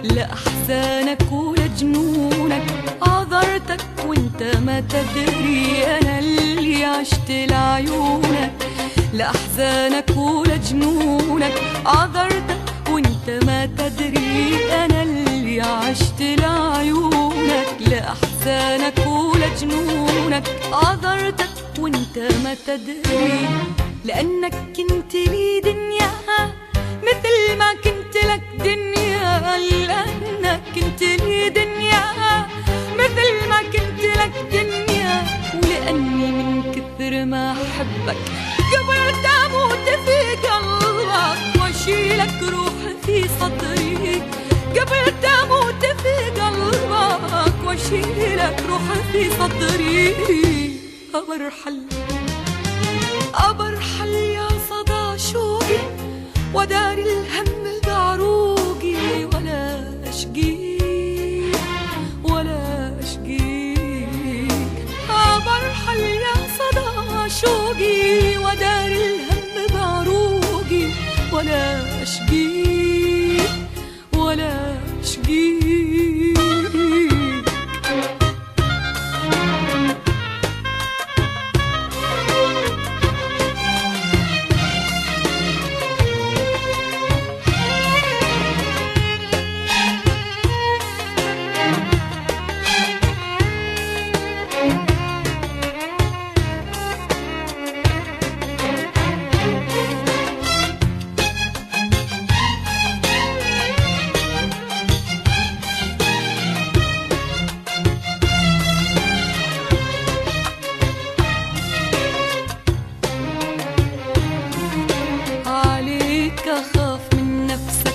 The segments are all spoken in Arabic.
لأحزانك ولجنونك، عذرتك وانت ما تدري. أنا اللي عشت لعيونك، لأحزانك ولجنونك، عذرتك وانت ما تدري. أنا اللي عشت لعيونك، لأحزانك ولجنونك، عذرتك وانت ما تدري. لأنك كنت لي دنيا مثل ما كنت لك دنيا، لأنك كنت لي دنيا مثل ما كنت لك دنيا. ولأني من كثر ما أحبك قبلت أموت في قلبك وأشيلك روحي في صدري. قبلت أموت في قلبك وأشيلك روحي في صدري. أبرحل أبرحل يا صدى شوقي ودار الهم بعروقي، ولا أشقيك ولا أشقيك. أبرحل يا صدى شوقي ودار الهم بعروقي، ولا أشقيك ولا أشقيك. أخاف من نفسك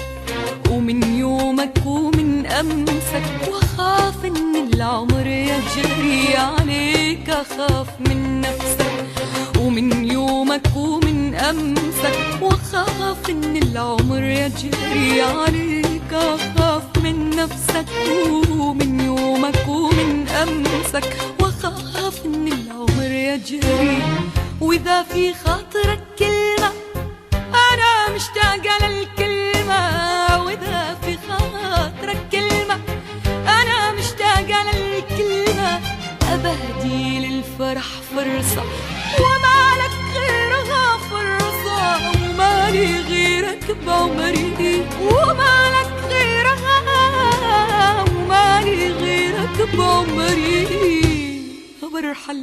ومن يومك ومن أمسك، وأخاف إن العمر يجري عليك. أخاف من نفسك ومن يومك ومن أمسك، وأخاف إن العمر يجري عليك. أخاف من نفسك ومن يومك ومن أمسك، وأخاف إن العمر يجري. وإذا في خاطرك كلمة أنا مشتاقة للكلمة، وإذا في خاطرك كلمة أنا مشتاقة للكلمة. أبهدي للفرح فرصة ومالك غيرها فرصة، ومالي غيرك بعمري، ومالك غيرها ومالي غيرك بعمري. أبرحل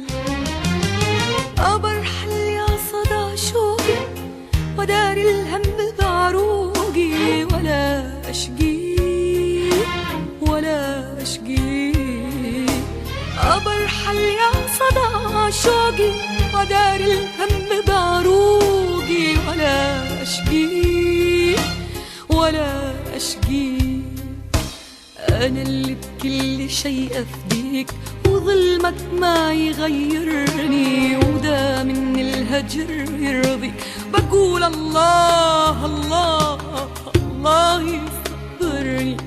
أبرحل يا صدى شوقي ودار الهم بعروقي، ولا أشقيك ولا أشقيك. أبرحل يا صدى شوقي ودار الهم بعروقي، ولا أشقيك ولا أشقيك. أنا اللي بكل شيء أفديك، وظلمك ما يغيرني، ودا من الهجر يرضي. بقول الله الله الله يصبرني.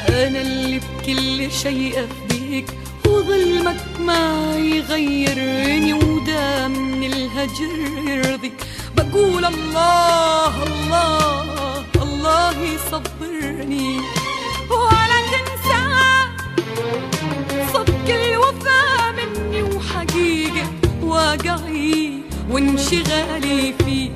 أنا اللي بكل شيء أفديك، وظلمك ما يغيرني، ودا من الهجر يرضي. بقول الله الله الله يصبرني. ولا تنسى صدق الوفا مني، وحقيقة واقعي وانشغالي فيه.